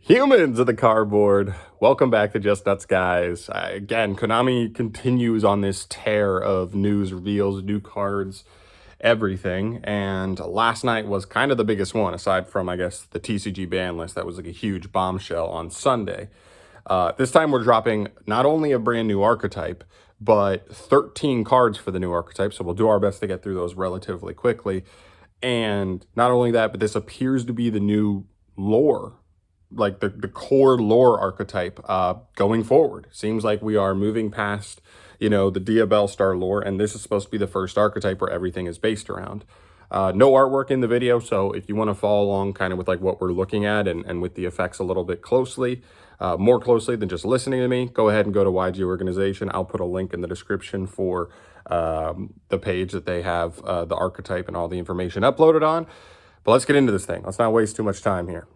Humans of the cardboard, welcome back to Just Nuts, guys. Again, Konami continues on this tear of news, reveals, new cards, everything. And last night was kind of the biggest one, aside from, I guess, the TCG ban list. That was like a huge bombshell on Sunday. This time we're dropping not only a brand new archetype, but 13 cards for the new archetype. So we'll do our best to get through those relatively quickly. And not only that, but this appears to be the new lore, like the core lore archetype going forward. Seems like we are moving past, the Diabellstar lore, and this is supposed to be the first archetype where everything is based around. No artwork in the video, so if you want to follow along kind of with like what we're looking at and with the effects a little bit closely, more closely than just listening to me, go ahead and go to YG Organization. I'll put a link in the description for the page that they have the archetype and all the information uploaded on. But let's get into this thing. Let's not waste too much time here.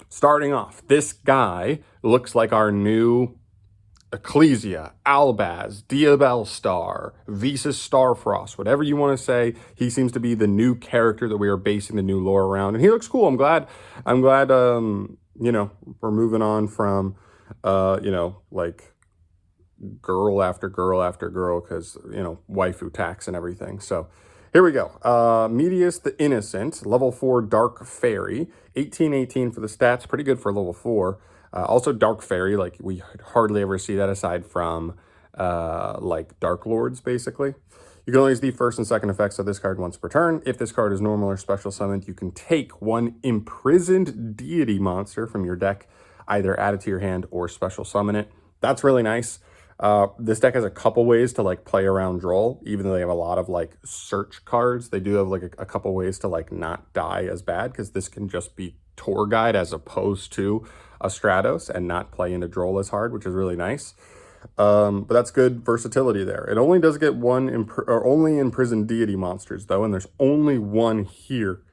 Starting off, this guy looks like our new Ecclesia, Albaz, Diabellstar, Visas Starfrost, whatever you want to say. He seems to be the new character that we are basing the new lore around, and he looks cool. I'm glad. We're moving on from, like girl after girl after girl, because waifu tax and everything. So here we go. Medius the Innocent, level 4 Dark Fairy, 1818 for the stats, pretty good for level 4. Also Dark Fairy, like we hardly ever see that aside from like Dark Lords, basically. You can only use the first and second effects of this card once per turn. If this card is normal or special summoned, you can take one Imprisoned deity monster from your deck, either add it to your hand or special summon it. That's really nice. This deck has a couple ways to like play around draw, even though they have a lot of like search cards. They do have like a couple ways to like not die as bad, because this can just be tour guide as opposed to a Stratos and not play into draw as hard, which is really nice. But that's good versatility there. It only does get one only imprisoned deity monsters though, and there's only one here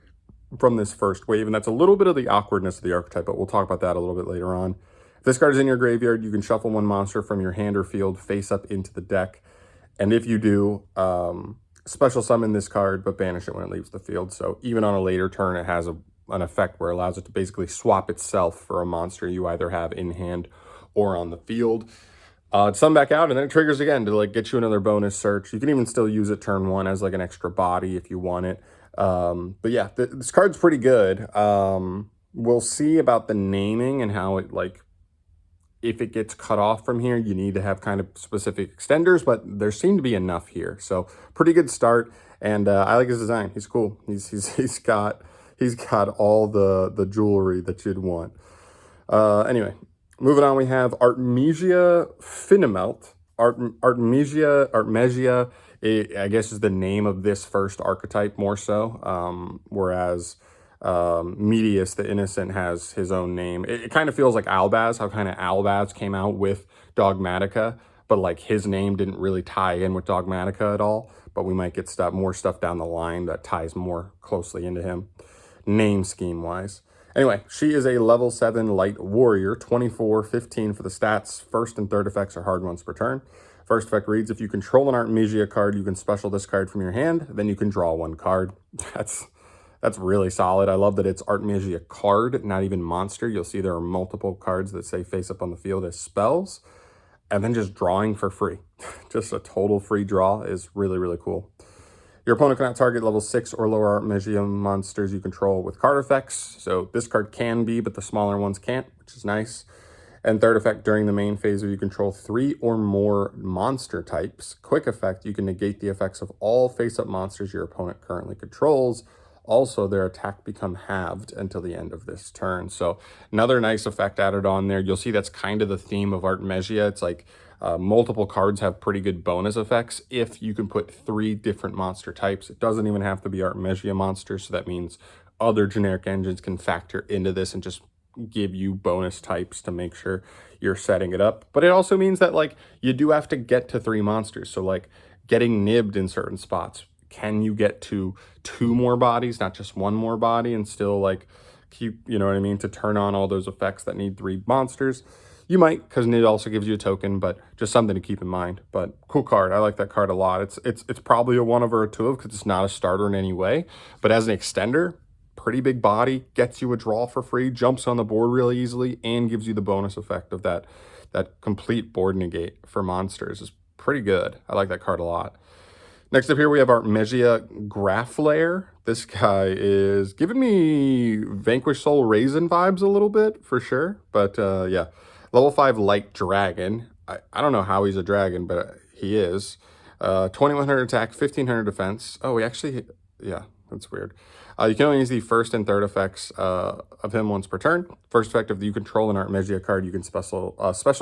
from this first wave, and that's a little bit of the awkwardness of the archetype, but we'll talk about that a little bit later on. If this card is in your graveyard, you can shuffle one monster from your hand or field face up into the deck. And if you do, special summon this card, but banish it when it leaves the field. So even on a later turn, it has an effect where it allows it to basically swap itself for a monster you either have in hand or on the field. Summon back out, and then it triggers again to like get you another bonus search. You can even still use it turn 1 as like an extra body if you want it. But yeah, this card's pretty good. We'll see about the naming and how it like, if it gets cut off from here, you need to have kind of specific extenders, but there seem to be enough here. So pretty good start, and I like his design. He's cool. He's got all the jewelry that you'd want. Anyway, moving on, we have Artemegia Finimelt. Artemegia, I guess, is the name of this first archetype more so, whereas Medius the Innocent has his own name. It kind of feels like Albaz, how kind of Albaz came out with Dogmatica, but like his name didn't really tie in with Dogmatica at all. But we might get more stuff down the line that ties more closely into him, name scheme wise. Anyway, she is a level 7 light warrior, 24-15 for the stats. First and third effects are hard once per turn. First effect reads, if you control an Artmegia card, you can special this card from your hand, then you can draw one card. That's really solid. I love that it's Artmegia card, not even monster. You'll see there are multiple cards that say face up on the field as spells, and then just drawing for free. Just a total free draw is really, really cool. Your opponent cannot target level 6 or lower Artmegia monsters you control with card effects. So this card can be, but the smaller ones can't, which is nice. And third effect, during the main phase, if you control 3 or more monster types. Quick effect, you can negate the effects of all face-up monsters your opponent currently controls. Also, their attack become halved until the end of this turn. So another nice effect added on there. You'll see that's kind of the theme of Artmegia. It's like multiple cards have pretty good bonus effects if you can put 3 different monster types. It doesn't even have to be Artmegia monsters, so that means other generic engines can factor into this and just give you bonus types to make sure you're setting it up. But it also means that like you do have to get to 3 monsters. So like getting nibbed in certain spots. Can you get to 2 more bodies, not just 1 more body, and still like keep, to turn on all those effects that need 3 monsters? You might, because it also gives you a token, but just something to keep in mind. But cool card. I like that card a lot. It's probably a 1 over a 2 of, because it's not a starter in any way. But as an extender, pretty big body, gets you a draw for free, jumps on the board really easily, and gives you the bonus effect of that complete board negate for monsters. Is pretty good. I like that card a lot. Next up here, we have ARTMEGIA Graflair. This guy is giving me Vanquish Soul Raisin vibes a little bit, for sure. But yeah, level 5 Light Dragon. I don't know how he's a dragon, but he is. 2100 attack, 1500 defense. Oh, he actually, yeah, that's weird. You can only use the first and third effects of him once per turn. First effect of you control an Artmegia card, you can special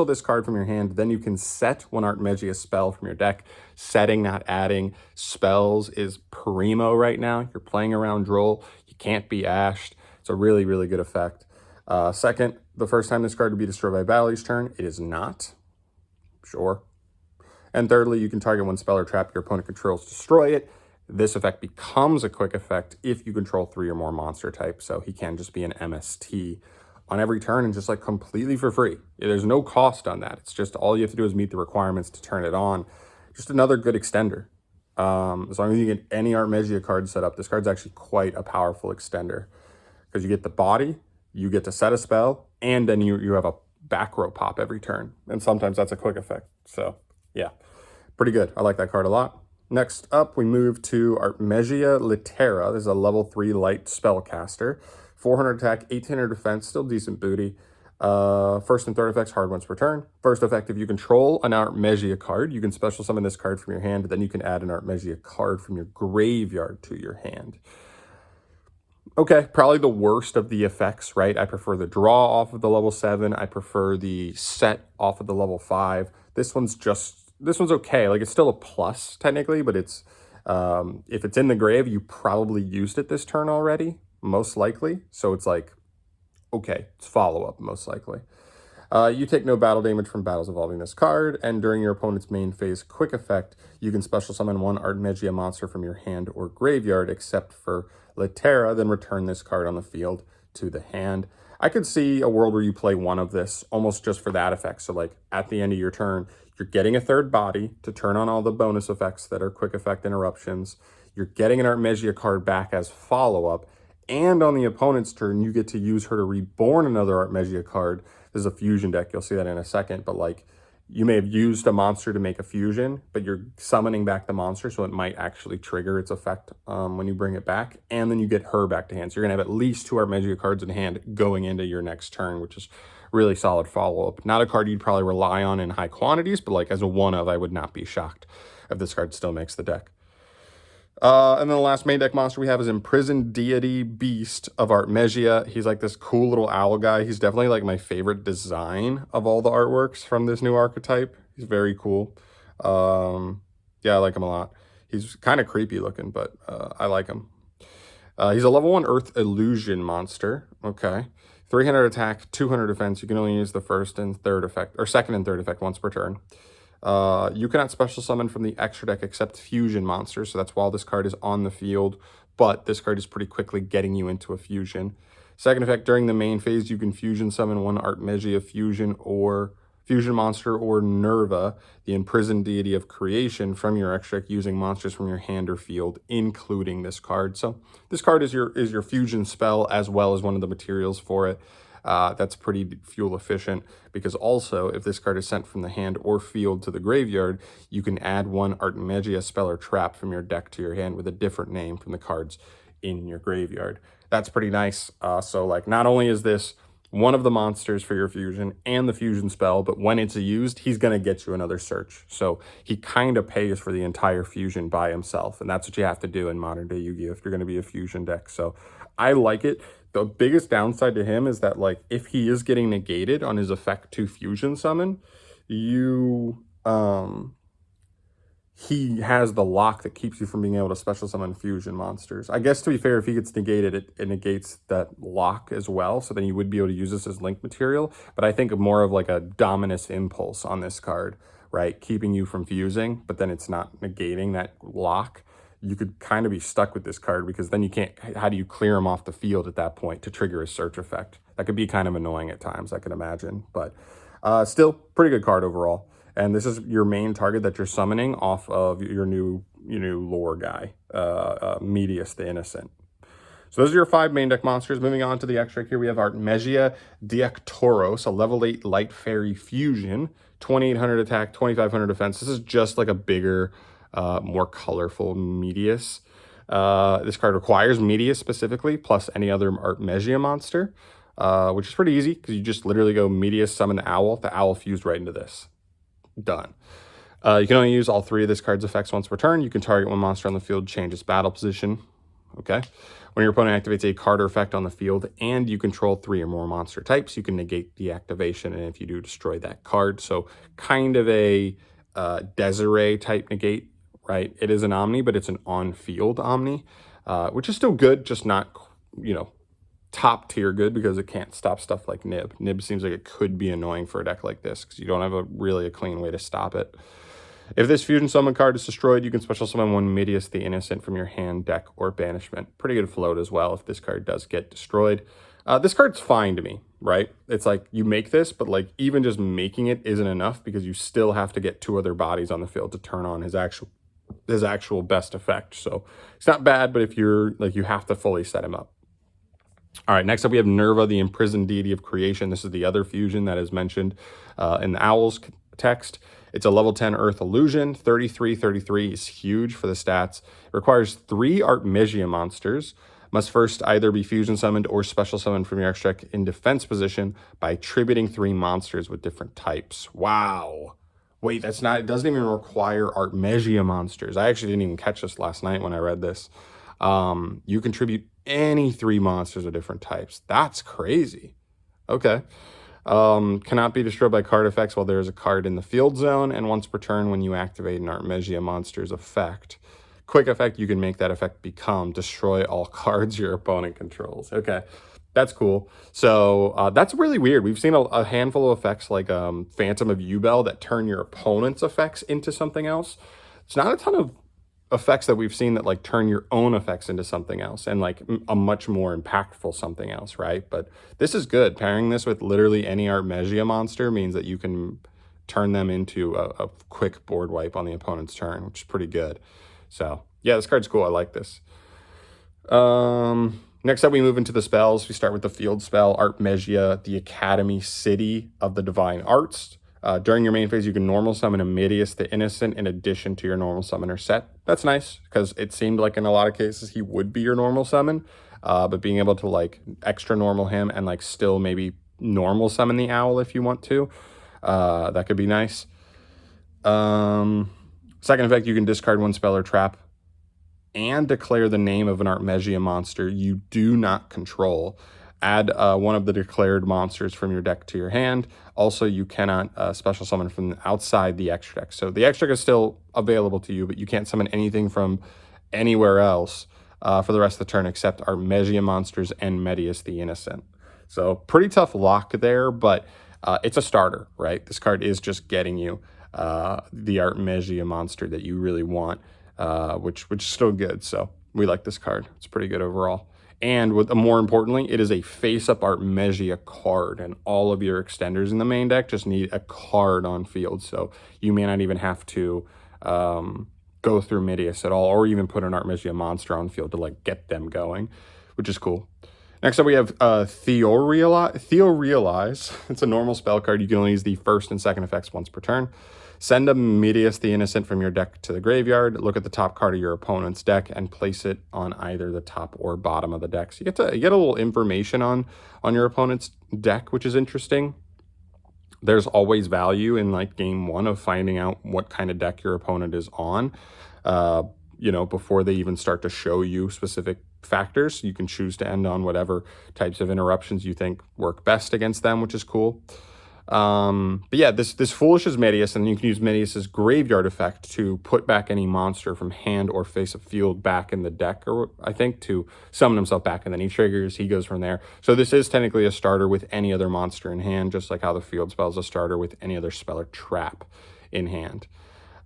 this card from your hand. Then you can set one Artmegia spell from your deck. Setting, not adding. Spells is primo right now. You're playing around Droll. You can't be ashed. It's a really, really good effect. Second, the first time this card would be destroyed by battle each turn. It is not. Sure. And thirdly, you can target one spell or trap your opponent controls, destroy it. This effect becomes a quick effect if you control 3 or more monster types. So he can just be an MST on every turn and just like completely for free. There's no cost on that. It's just all you have to do is meet the requirements to turn it on. Just another good extender. As long as you get any Artmegia card set up, this card's actually quite a powerful extender because you get the body, you get to set a spell, and then you have a back row pop every turn. And sometimes that's a quick effect. So yeah, pretty good. I like that card a lot. Next up, we move to Artmegia Lera. This is a level 3 light spellcaster. 400 attack, 1800 defense, still decent booty. First and third effects, hard once per turn. First effect, if you control an Artmegia card, you can special summon this card from your hand, then you can add an Artmegia card from your graveyard to your hand. Okay, probably the worst of the effects, right? I prefer the draw off of the level 7. I prefer the set off of the level 5. This one's okay. Like, it's still a plus technically, but it's if it's in the grave, you probably used it this turn already, most likely. So it's like, okay, it's follow-up, most likely. You take no battle damage from battles involving this card, and during your opponent's main phase quick effect, you can special summon one Artmegia monster from your hand or graveyard, except for Lera, then return this card on the field to the hand. I could see a world where you play one of this almost just for that effect. So like at the end of your turn, you're getting a third body to turn on all the bonus effects that are quick effect interruptions. You're getting an Artmegia card back as follow-up, and on the opponent's turn, you get to use her to reborn another Artmegia card. This is a fusion deck. You'll see that in a second. But like, you may have used a monster to make a fusion, but you're summoning back the monster, so it might actually trigger its effect when you bring it back. And then you get her back to hand. So you're going to have at least 2 Artmegia cards in hand going into your next turn, which is really solid follow-up. Not a card you'd probably rely on in high quantities, but like as a one-of, I would not be shocked if this card still makes the deck. And then the last main deck monster we have is Imprisoned Deity Beast of Artmegia. He's like this cool little owl guy. He's definitely like my favorite design of all the artworks from this new archetype. He's very cool. Yeah, I like him a lot. He's kind of creepy looking, but I like him. He's a level 1 Earth Illusion monster. Okay. 300 attack, 200 defense. You can only use the first and third effect, or second and third effect once per turn. You cannot special summon from the extra deck except fusion monsters, so that's while this card is on the field, but this card is pretty quickly getting you into a fusion. Second effect, during the main phase, you can fusion summon one Artmegia fusion monster or Nerva, the imprisoned deity of creation, from your extra deck using monsters from your hand or field, including this card. So this card is your fusion spell as well as one of the materials for it. That's pretty fuel efficient because also if this card is sent from the hand or field to the graveyard, you can add one Artmegia spell or trap from your deck to your hand with a different name from the cards in your graveyard. That's pretty nice. So like, not only is this one of the monsters for your fusion and the fusion spell, but when it's used, he's going to get you another search. So he kind of pays for the entire fusion by himself. And that's what you have to do in modern day Yu-Gi-Oh! If you're going to be a fusion deck. So I like it. The biggest downside to him is that like, if he is getting negated on his effect to fusion summon, he has the lock that keeps you from being able to special summon fusion monsters. I guess to be fair, if he gets negated, it negates that lock as well. So then you would be able to use this as link material. But I think more of like a Dominus Impulse on this card, right? Keeping you from fusing, but then it's not negating that lock. You could kind of be stuck with this card because then you can't, how do you clear him off the field at that point to trigger a search effect? That could be kind of annoying at times, I can imagine. But still, pretty good card overall. And this is your main target that you're summoning off of your new lore guy, Medius the Innocent. So those are your 5 main deck monsters. Moving on to the extra here, we have Artmegia Diactoros, a level 8 light fairy fusion, 2800 attack, 2500 defense. This is just like a bigger, more colorful Medius. This card requires Medius specifically, plus any other Artmegia monster, which is pretty easy because you just literally go Medius, summon the owl fused right into this. Done. You can only use all 3 of this card's effects once per turn. You can target one monster on the field, change its battle position. Okay. When your opponent activates a card or effect on the field and you control 3 or more monster types, you can negate the activation, and if you do, destroy that card. So kind of a Desiree type negate, right? It is an Omni, but it's an on-field Omni, which is still good, just not, you know, top tier good because it can't stop stuff like Nib. Nib seems like it could be annoying for a deck like this because you don't have really a clean way to stop it. If this fusion summon card is destroyed, you can special summon one Medius the Innocent from your hand, deck, or banishment. Pretty good float as well if this card does get destroyed. This card's fine to me, right? It's like you make this, but like even just making it isn't enough because you still have to get 2 other bodies on the field to turn on his actual best effect. So it's not bad, but if you're like, you have to fully set him up. All right, next up we have Nerva, the Imprisoned Deity of Creation. This is the other fusion that is mentioned in the Owl's text. It's a level 10 Earth Illusion. 33 is huge for the stats. It requires 3 Artmegia monsters. Must first either be fusion summoned or special summoned from your extra deck in defense position by attributing 3 monsters with different types. Wow. Wait, that's not, it doesn't even require Artmegia monsters. I actually didn't even catch this last night when I read this. You contribute any 3 monsters of different types. That's crazy. Okay. Cannot be destroyed by card effects while there is a card in the field zone, and once per turn when you activate an Artmegia monster's effect. Quick effect, you can make that effect become destroy all cards your opponent controls. Okay, that's cool. So that's really weird. We've seen a handful of effects like Phantom of Ubel that turn your opponent's effects into something else. It's not a ton of effects that we've seen that like turn your own effects into something else and like a much more impactful something else, right? But this is good. Pairing this with literally any Artmegia monster means that you can turn them into a quick board wipe on the opponent's turn, which is pretty good. So yeah, this card's cool. I like this. Next up, we move into the spells. We start with the field spell, Artmegia, the Academy City of the Divine Arts. During your main phase, you can normal summon a Medius the Innocent in addition to your normal summoner set. That's nice, because it seemed like in a lot of cases he would be your normal summon, but being able to like extra normal him and like still maybe normal summon the owl if you want to, that could be nice. Second effect, you can discard one spell or trap and declare the name of an Artmegia monster you do not control. Add one of the declared monsters from your deck to your hand. Also, you cannot special summon from outside the extra deck. So the extra deck is still available to you, but you can't summon anything from anywhere else for the rest of the turn except Artmegia monsters and Medius the Innocent. So pretty tough lock there, but it's a starter, right? This card is just getting you the Artmegia monster that you really want, which is still good. So we like this card. It's pretty good overall. And more importantly, it is a face-up Artmegia card, and all of your extenders in the main deck just need a card on field. So you may not even have to go through Medius at all, or even put an Artmegia monster on field to like get them going, which is cool. Next up, we have Theorealize. It's a normal spell card. You can only use the first and second effects once per turn. Send a Medius the Innocent from your deck to the graveyard. Look at the top card of your opponent's deck and place it on either the top or bottom of the deck. So you get a little information on your opponent's deck, which is interesting. There's always value in like game one of finding out what kind of deck your opponent is on, you know, before they even start to show you specific factors. You can choose to end on whatever types of interruptions you think work best against them, which is cool. But yeah, this foolishes Medius, and you can use Medius's graveyard effect to put back any monster from hand or face of field back in the deck, or I think to summon himself back, and then he triggers, he goes from there. So this is technically a starter with any other monster in hand, just like how the field spell is a starter with any other spell or trap in hand.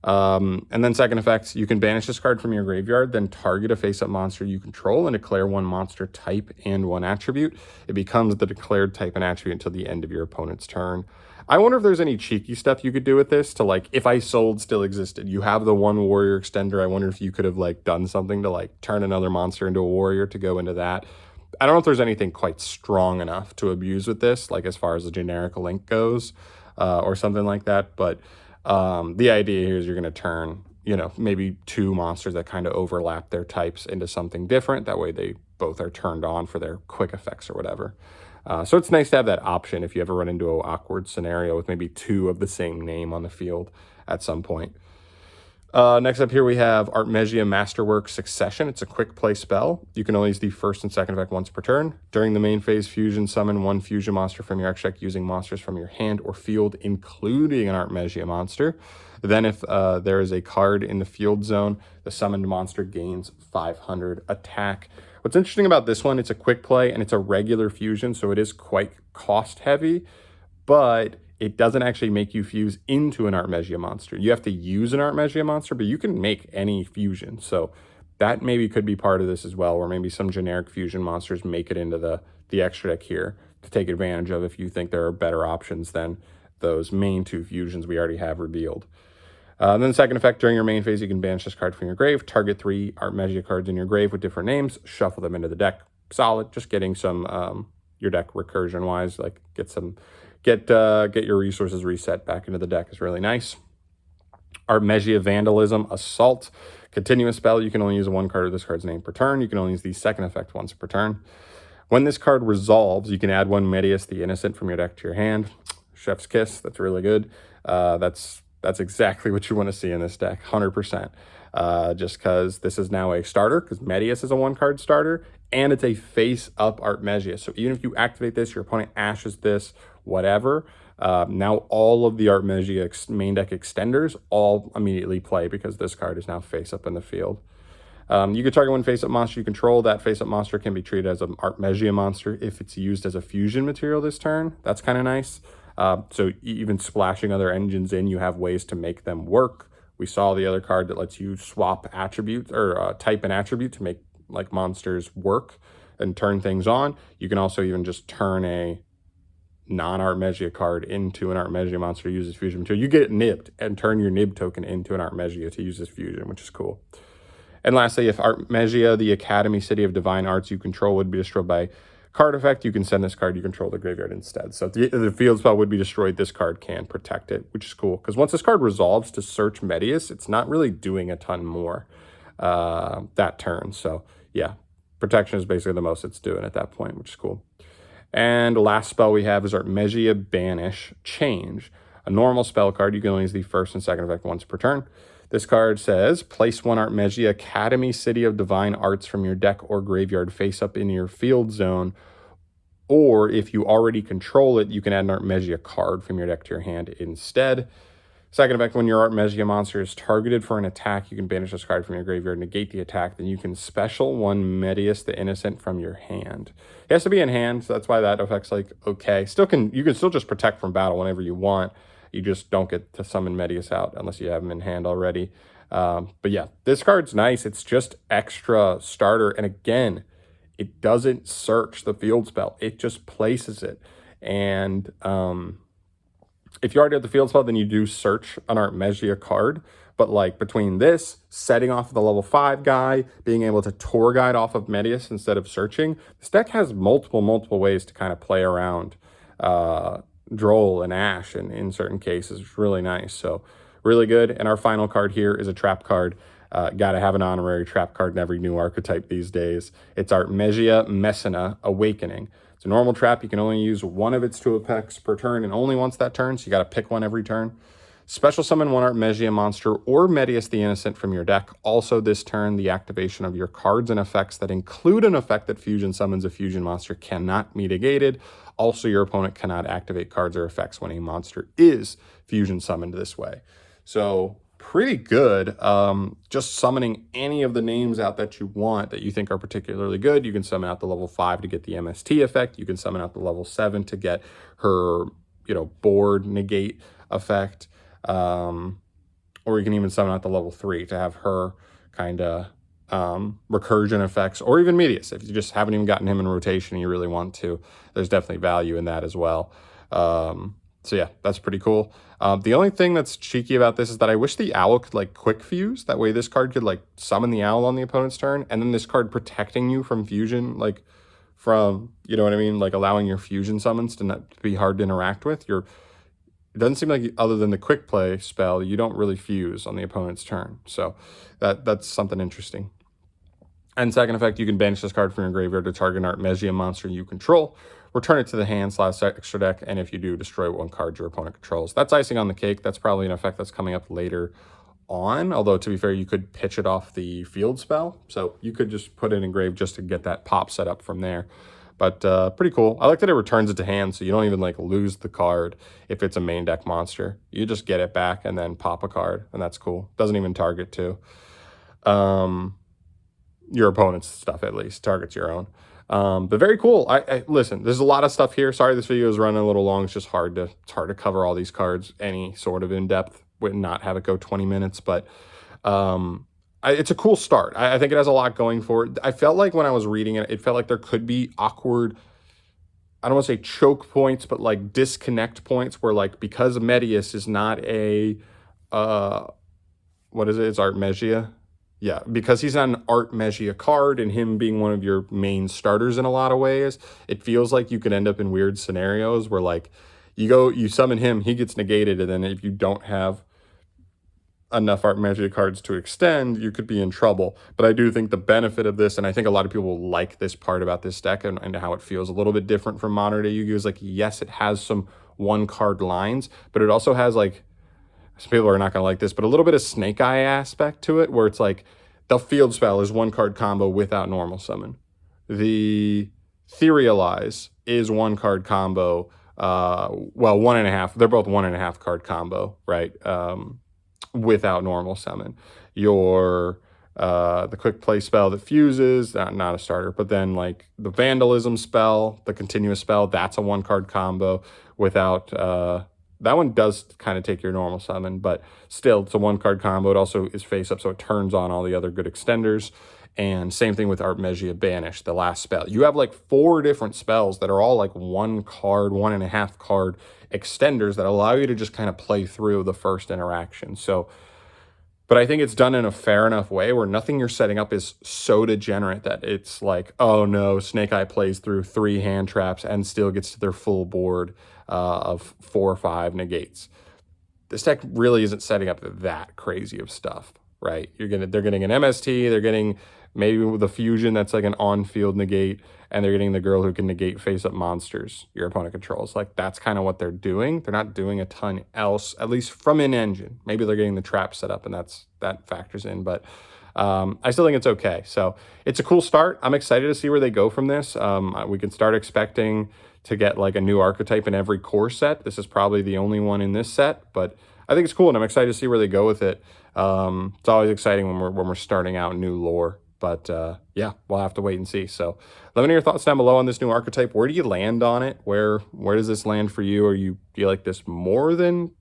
And then second effect, you can banish this card from your graveyard, then target a face-up monster you control and declare one monster type and one attribute. It becomes the declared type and attribute until the end of your opponent's turn. I wonder if there's any cheeky stuff you could do with this to, like, if Isolde still existed, you have the one warrior extender. I wonder if you could have, like, done something to, like, turn another monster into a warrior to go into that. I don't know if there's anything quite strong enough to abuse with this, like as far as the generic link goes, or something like that, but the idea here is you're going to turn, you know, maybe two monsters that kind of overlap their types into something different. That way they both are turned on for their quick effects or whatever. So it's nice to have that option if you ever run into an awkward scenario with maybe two of the same name on the field at some point. Next up here we have Artmegia Masterwork Succession. It's a quick play spell. You can only use the first and second effect once per turn. During the main phase, fusion summon one fusion monster from your Archetype using monsters from your hand or field, including an Artmegia monster. Then if there is a card in the field zone, the summoned monster gains 500 attack. What's interesting about this one, it's a quick play and it's a regular fusion, so it is quite cost heavy, but it doesn't actually make you fuse into an Artmegia monster. You have to use an Artmegia monster, but you can make any fusion. So that maybe could be part of this as well, or maybe some generic fusion monsters make it into the extra deck here to take advantage of if you think there are better options than those main two fusions we already have revealed. Then the second effect, during your main phase, you can banish this card from your grave, target 3 Artmegia cards in your grave with different names, shuffle them into the deck. Solid, just getting some, your deck recursion-wise, like get your resources reset back into the deck is really nice. Artmegia Vandalism Assault. Continuous spell. You can only use one card of this card's name per turn. You can only use the second effect once per turn. When this card resolves, you can add one Medius the Innocent from your deck to your hand. Chef's kiss. That's really good. That's exactly what you want to see in this deck, 100%. Just because this is now a starter, because Medius is a one-card starter, and it's a face-up Artmegia. So even if you activate this, your opponent ashes this, whatever, now all of the Artmegia main deck extenders all immediately play because this card is now face-up in the field. You can target one face-up monster you control. That face-up monster can be treated as an Artmegia monster if it's used as a fusion material this turn. That's kind of nice. So even splashing other engines in, you have ways to make them work. We saw the other card that lets you swap attributes or type an attribute to make like monsters work and turn things on. You can also even just turn a non-Artmegia card into an Artmegia monster to use as fusion material. You get nibbed and turn your nib token into an Artmegia to use as fusion, which is cool. And lastly, if Artmegia, the Academy City of Divine Arts you control, would be destroyed by card effect, you can send this card you control to the graveyard instead. So if the field spell would be destroyed, this card can protect it, which is cool. Because once this card resolves to search Medius, it's not really doing a ton more that turn. So yeah, protection is basically the most it's doing at that point, which is cool. And the last spell we have is Artmegia Banish Change. A normal spell card, you can only use the first and second effect once per turn. This card says, place one Artmegia Academy City of Divine Arts from your deck or graveyard face up in your field zone. Or if you already control it, you can add an Artmegia card from your deck to your hand instead. Second effect, when your Artmegia monster is targeted for an attack, you can banish this card from your graveyard, negate the attack, then you can special one Medius the Innocent from your hand. It has to be in hand, so that's why that effect's like okay. You can still just protect from battle whenever you want. You just don't get to summon Medius out unless you have him in hand already. But yeah, this card's nice. It's just extra starter. And again, it doesn't search the field spell. It just places it. And if you already have the field spell, then you do search an Artmegia card. But like between this, setting off the level 5 guy, being able to tour guide off of Medius instead of searching, this deck has multiple ways to kind of play around Droll and Ash in certain cases. It's really nice. So really good. And our final card here is a trap card. Gotta have an honorary trap card in every new archetype these days. It's Artmegia Messina Awakening. It's a normal trap. You can only use one of its 2 effects per turn and only once that turn, so you gotta pick one every turn. Special summon one Artmegia monster or Medius the Innocent from your deck. Also this turn, the activation of your cards and effects that include an effect that fusion summons a fusion monster cannot be negated. Also, your opponent cannot activate cards or effects when a monster is fusion summoned this way. So pretty good. Just summoning any of the names out that you want that you think are particularly good. You can summon out the level 5 to get the MST effect. You can summon out the level 7 to get her, board negate effect. or you can even summon out the level 3 to have her kind of recursion effects, or even Medius. If you just haven't even gotten him in rotation and you really want to, there's definitely value in that as well. So yeah, that's pretty cool. The only thing that's cheeky about this is that I wish the owl could like quick fuse. That way this card could like summon the owl on the opponent's turn, and then this card protecting you from fusion, like from, you know what I mean? Like allowing your fusion summons to not be hard to interact with. It doesn't seem like, other than the quick play spell, you don't really fuse on the opponent's turn. So that's something interesting. And second effect, you can banish this card from your graveyard to target an Artmegia monster you control. Return it to the hand / extra deck, and if you do, destroy one card your opponent controls. That's icing on the cake. That's probably an effect that's coming up later on. Although, to be fair, you could pitch it off the field spell. So you could just put it in grave just to get that pop set up from there. But pretty cool. I like that it returns it to hand, so you don't even like lose the card if it's a main deck monster. You just get it back and then pop a card, and that's cool. Doesn't even target too. Your opponent's stuff, at least targets your own. But very cool. I listen, there's a lot of stuff here. Sorry this video is running a little long. It's just hard to cover all these cards any sort of in depth, would not have it go 20 minutes. But it's a cool start. I think it has a lot going for it. I felt like when I was reading it, it felt like there could be awkward, I don't want to say choke points, but like disconnect points where, like, because Medius is not a what is it? It's Artmegia. Yeah, because he's not an Artmegia card, and him being one of your main starters in a lot of ways, it feels like you could end up in weird scenarios where, like, you summon him, he gets negated, and then if you don't have enough Artmegia cards to extend, you could be in trouble. But I do think the benefit of this, and I think a lot of people like this part about this deck and how it feels a little bit different from modern day Yu-Gi-Oh! Is like, yes, it has some one-card lines, but it also has, like, some people are not going to like this, but a little bit of Snake Eye aspect to it, where it's like the field spell is one card combo without normal summon. The Etherealize is one card combo. Well, 1.5. They're both 1.5 card combo, right? Without normal summon. Your the quick play spell that fuses, not a starter, but then like the Vandalism spell, the continuous spell, that's a one card combo without that one does kind of take your normal summon, but still, it's a one-card combo. It also is face-up, so it turns on all the other good extenders. And same thing with Artmegia Banish, the last spell. You have like 4 different spells that are all like 1-card, 1.5 card extenders that allow you to just kind of play through the first interaction. So, but I think it's done in a fair enough way where nothing you're setting up is so degenerate that it's like, oh no, Snake Eye plays through 3 hand traps and still gets to their full board of 4 or 5 negates. This deck really isn't setting up that crazy of stuff, right? They're getting an MST, they're getting maybe with a fusion that's like an on-field negate, and they're getting the girl who can negate face-up monsters your opponent controls. Like, that's kind of what they're doing. They're not doing a ton else, at least from an engine. Maybe they're getting the trap set up, and that factors in, but I still think it's okay. So it's a cool start. I'm excited to see where they go from this. We can start expecting to get like a new archetype in every core set. This is probably the only one in this set, but I think it's cool, and I'm excited to see where they go with it. It's always exciting when we're starting out new lore. But yeah, we'll have to wait and see. So let me know your thoughts down below on this new archetype. Where do you land on it? Where does this land for you? Do you like this more than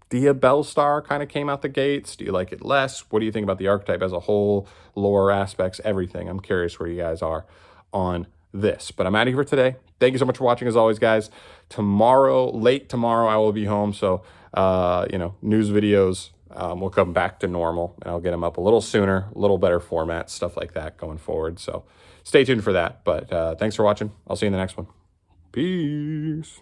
Dia Bellstar kind of came out the gates? Do you like it less? What do you think about the archetype as a whole, lore aspects, everything? I'm curious where you guys are on this. But I'm out of here for today. Thank you so much for watching, as always, guys. Late tomorrow, I will be home. So, news videos will come back to normal, and I'll get them up a little sooner, a little better format, stuff like that going forward. So stay tuned for that. But thanks for watching. I'll see you in the next one. Peace.